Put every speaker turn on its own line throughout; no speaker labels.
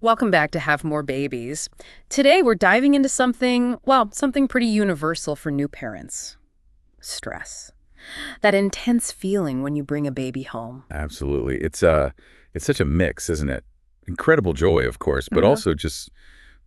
Welcome back to Have More Babies. Today we're diving into something pretty universal for new parents. Stress. That intense feeling when you bring a baby home.
Absolutely. It's such a mix, isn't it? Incredible joy, of course, but
Uh-huh.
also just,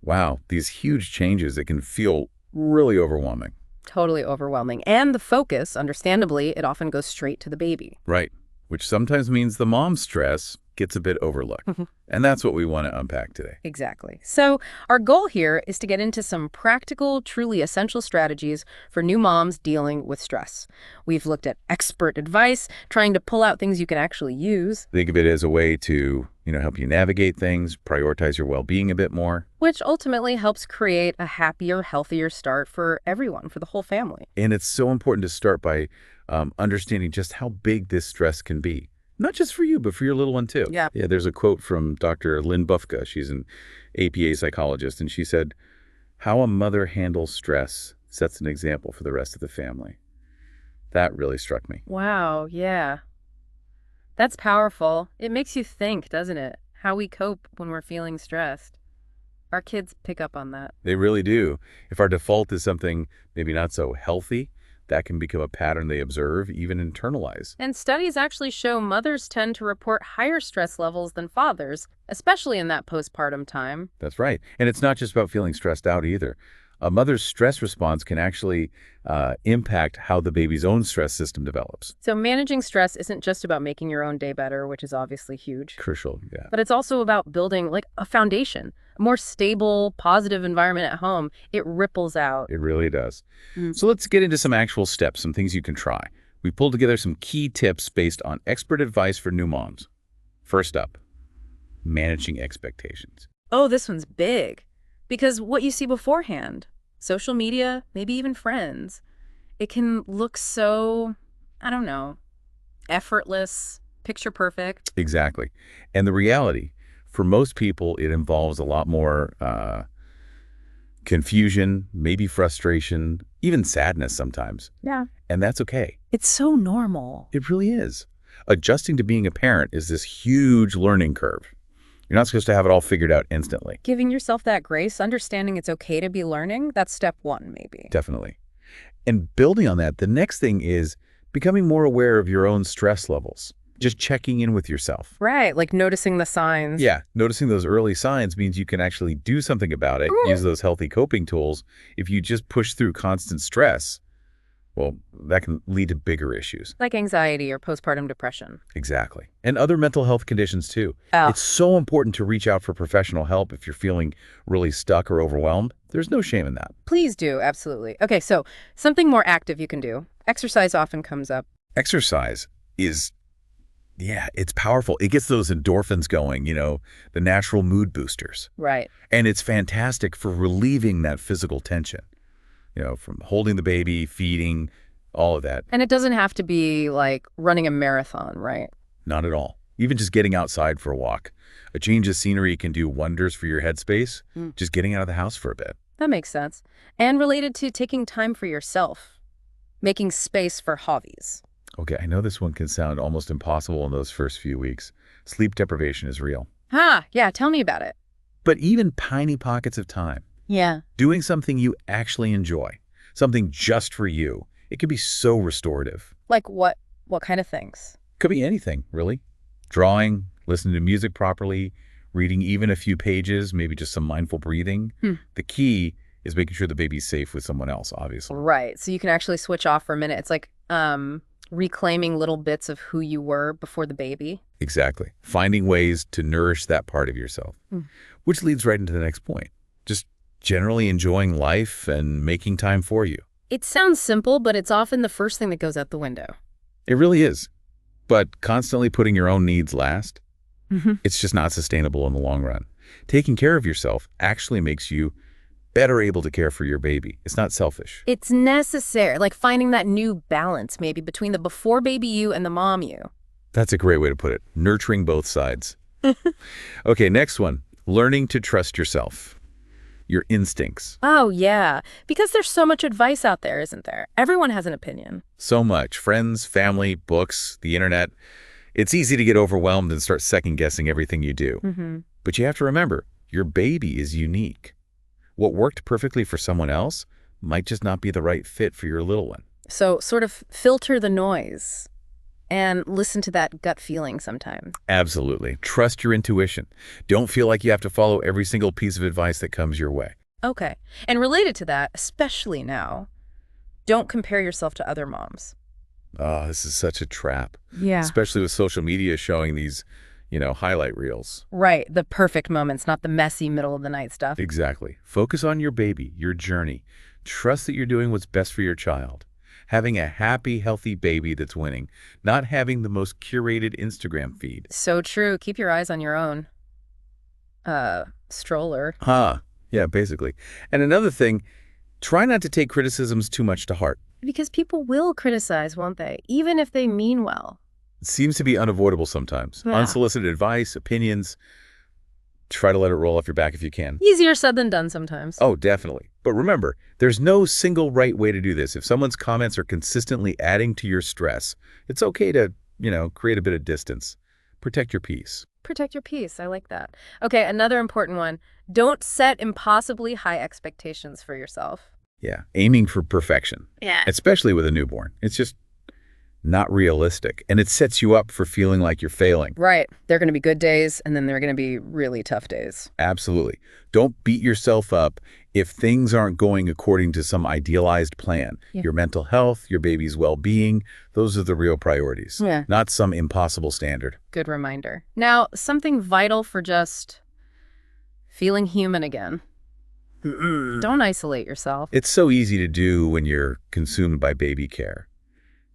wow, these huge changes that can feel really overwhelming.
Totally overwhelming. And the focus, understandably, it often goes straight to the baby.
Right. Which sometimes means the mom's stress gets a bit overlooked. And that's what we want to unpack today.
Exactly. So our goal here is to get into some practical, truly essential strategies for new moms dealing with stress. We've looked at expert advice, trying to pull out things you can actually use,
Think of it as a way to, help you navigate things, prioritize your well-being a bit more.
which ultimately helps create a happier, healthier start for everyone, for the whole family.
And it's so important to start by understanding just how big this stress can be. Not just for you, but for your little one too.
Yeah.
Yeah, there's a quote from Dr. Lynn Bufka. She's an APA psychologist, and she said, "How a mother handles stress sets an example for the rest of the family." That really struck me.
Wow, yeah. That's powerful. It makes you think, doesn't it? How we cope when we're feeling stressed. Our kids pick up on that.
They really do. If our default is something maybe not so healthy, that can become a pattern they observe, even internalize.
And studies actually show mothers tend to report higher stress levels than fathers, especially in that postpartum time.
That's right. And it's not just about feeling stressed out either. A mother's stress response can actually impact how the baby's own stress system develops.
So managing stress isn't just about making your own day better, which is obviously huge,
Crucial, yeah.
but it's also about building like a foundation, a more stable, positive environment at home. It ripples out.
It really does.
Mm.
So let's get into some actual steps, some things you can try. We pulled together some key tips based on expert advice for new moms. First up, managing expectations.
Oh, this one's big. Because what you see beforehand, social media, maybe even friends, it can look so, I don't know, effortless, picture perfect.
Exactly. And the reality, for most people, it involves a lot more confusion, maybe frustration, even sadness sometimes.
Yeah.
And that's okay.
It's so normal.
It really is. Adjusting to being a parent is this huge learning curve. You're not supposed to have it all figured out instantly.
Giving yourself that grace, understanding it's okay to be learning, that's step one, maybe.
Definitely. And building on that, the next thing is becoming more aware of your own stress levels. Just checking in with yourself.
Right, like noticing the signs.
Yeah, noticing those early signs means you can actually do something about it, use those healthy coping tools. If you just push through constant stress, well, that can lead to bigger issues.
Like anxiety or postpartum depression.
Exactly. And other mental health conditions too.
Oh.
It's so important to reach out for professional help if you're feeling really stuck or overwhelmed. There's no shame in that.
Please do, absolutely. Okay, so something more active you can do. Exercise often comes up.
Exercise is, yeah, it's powerful. It gets those endorphins going, the natural mood boosters.
Right.
And it's fantastic for relieving that physical tension, from holding the baby, feeding, all of that.
And it doesn't have to be like running a marathon, right?
Not at all. Even just getting outside for a walk. A change of scenery can do wonders for your headspace, just getting out of the house for a bit.
That makes sense. And related to taking time for yourself, making space for hobbies.
Okay, I know this one can sound almost impossible in those first few weeks. Sleep deprivation is real.
Yeah, tell me about it.
But even tiny pockets of time,
Yeah.
doing something you actually enjoy, something just for you, it can be so restorative.
Like what kind of things?
Could be anything, really. Drawing, listening to music properly, reading even a few pages, maybe just some mindful breathing. The key is making sure the baby's safe with someone else, obviously.
Right. So you can actually switch off for a minute. It's like reclaiming little bits of who you were before the baby.
Exactly. Finding ways to nourish that part of yourself, which leads right into the next point. Just generally enjoying life and making time for you.
It sounds simple, but it's often the first thing that goes out the window.
It really is. But constantly putting your own needs last, it's just not sustainable in the long run. Taking care of yourself actually makes you better able to care for your baby. It's not selfish.
It's necessary, like finding that new balance maybe between the before baby you and the mom you.
That's a great way to put it. Nurturing both sides. Okay, next one. Learning to trust yourself. Your instincts.
Oh, yeah. Because there's so much advice out there, isn't there? Everyone has an opinion.
So much. Friends, family, books, the internet. It's easy to get overwhelmed and start second-guessing everything you do. But you have to remember, Your baby is unique. What worked perfectly for someone else might just not be the right fit for your little one.
So sort of filter the noise and listen to that gut feeling sometimes.
Absolutely. Trust your intuition. Don't feel like you have to follow every single piece of advice that comes your way.
Okay. And related to that, especially now, don't compare yourself to other moms.
Oh, this is such a trap,
Yeah.
especially with social media showing these, highlight reels.
Right. The perfect moments, not the messy middle of the night stuff.
Exactly. Focus on your baby, your journey. Trust that you're doing what's best for your child. Having a happy, healthy baby that's winning, not having the most curated Instagram feed.
So true. Keep your eyes on your own stroller.
Yeah, basically. And another thing, try not to take criticisms too much to heart.
Because people will criticize, won't they? Even if they mean well.
It seems to be unavoidable sometimes.
Yeah.
Unsolicited advice, opinions. Try to let it roll off your back if you can.
Easier said than done sometimes.
Oh, definitely. But remember, there's no single right way to do this. If someone's comments are consistently adding to your stress, it's okay to, create a bit of distance. Protect your peace.
Protect your peace. I like that. Okay, another important one. Don't set impossibly high expectations for yourself.
Yeah, aiming for perfection.
Yeah.
Especially with a newborn. It's just not realistic. And it sets you up for feeling like you're failing.
Right. There are going to be good days, and then there are going to be really tough days.
Absolutely. Don't beat yourself up if things aren't going according to some idealized plan.
Yeah.
Your mental health, your baby's well-being, those are the real priorities.
Yeah.
Not some impossible standard.
Good reminder. Now, something vital for just feeling human again. Don't isolate yourself.
It's so easy to do when you're consumed by baby care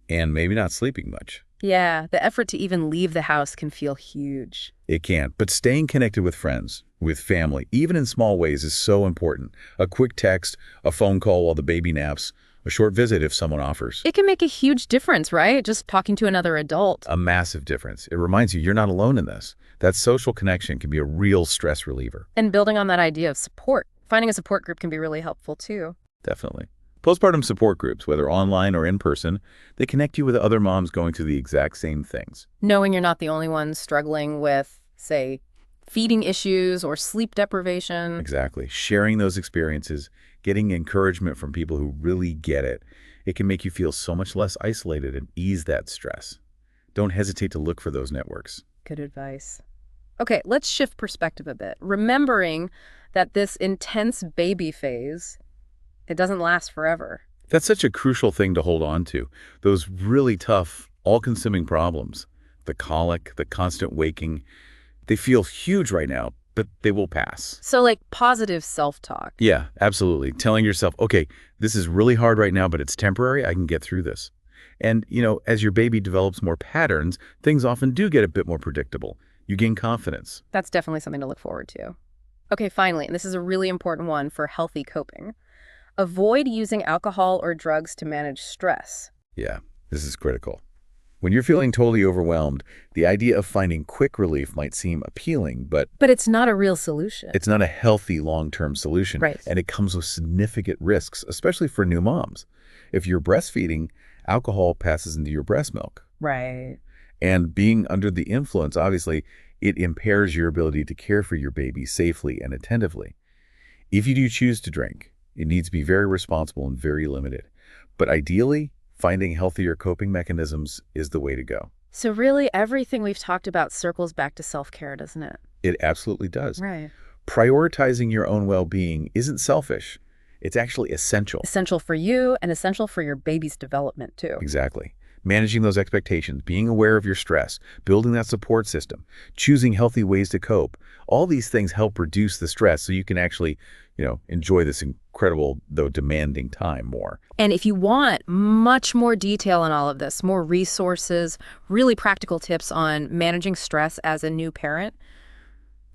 and maybe not sleeping much.
Yeah, the effort to even leave the house can feel huge.
It can, but staying connected with friends, with family, even in small ways is so important. A quick text, a phone call while the baby naps, a short visit if someone offers.
It can make a huge difference, right? Just talking to another adult.
A massive difference. It reminds you you're not alone in this. That social connection can be a real stress reliever.
And building on that idea of support. Finding a support group can be really helpful too.
Definitely. Postpartum support groups, whether online or in person, they connect you with other moms going through the exact same things.
Knowing you're not the only one struggling with, say, feeding issues or sleep deprivation.
Exactly. Sharing those experiences, getting encouragement from people who really get it, it can make you feel so much less isolated and ease that stress. Don't hesitate to look for those networks.
Good advice. Okay, let's shift perspective a bit. Remembering that this intense baby phase, it doesn't last forever.
That's such a crucial thing to hold on to. Those really tough, all-consuming problems, the colic, the constant waking, they feel huge right now, but they will pass.
So like positive self-talk.
Yeah, absolutely. Telling yourself, okay, this is really hard right now, but it's temporary. I can get through this. And, as your baby develops more patterns, things often do get a bit more predictable. You gain confidence.
That's definitely something to look forward to. Okay, finally, and this is a really important one for healthy coping. Avoid using alcohol or drugs to manage stress.
Yeah, this is critical. When you're feeling totally overwhelmed, the idea of finding quick relief might seem appealing, but
it's not a real solution.
it's not a healthy long-term solution.
Right.
And it comes with significant risks, especially for new moms. If you're breastfeeding, alcohol passes into your breast milk.
Right.
And being under the influence, obviously, it impairs your ability to care for your baby safely and attentively. If you do choose to drink, it needs to be very responsible and very limited. But ideally, finding healthier coping mechanisms is the way to go.
So really, everything we've talked about circles back to self-care, doesn't it?
It absolutely does.
Right.
Prioritizing your own well-being isn't selfish. It's actually essential.
Essential for you and essential for your baby's development, too.
Exactly. Managing those expectations, being aware of your stress, building that support system, choosing healthy ways to cope. All these things help reduce the stress so you can actually, enjoy this incredible, though demanding time more.
And if you want much more detail on all of this, more resources, really practical tips on managing stress as a new parent,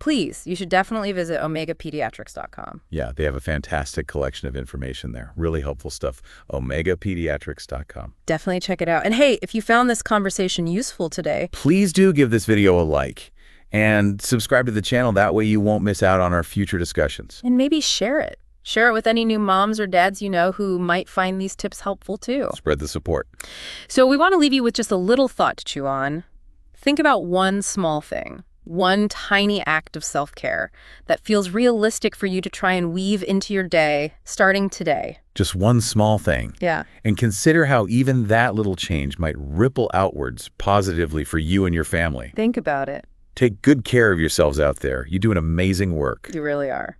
please, you should definitely visit omegapediatrics.com.
Yeah, they have a fantastic collection of information there. Really helpful stuff. omegapediatrics.com.
Definitely check it out. And hey, if you found this conversation useful today,
please do give this video a like and subscribe to the channel. That way you won't miss out on our future discussions.
And maybe share it. Share it with any new moms or dads you know who might find these tips helpful too.
Spread the support.
So we want to leave you with just a little thought to chew on. Think about one small thing. One tiny act of self-care that feels realistic for you to try and weave into your day, starting today.
Just one small thing.
Yeah.
And consider how even that little change might ripple outwards positively for you and your family.
Think about it.
Take good care of yourselves out there. You do an amazing work.
You really are.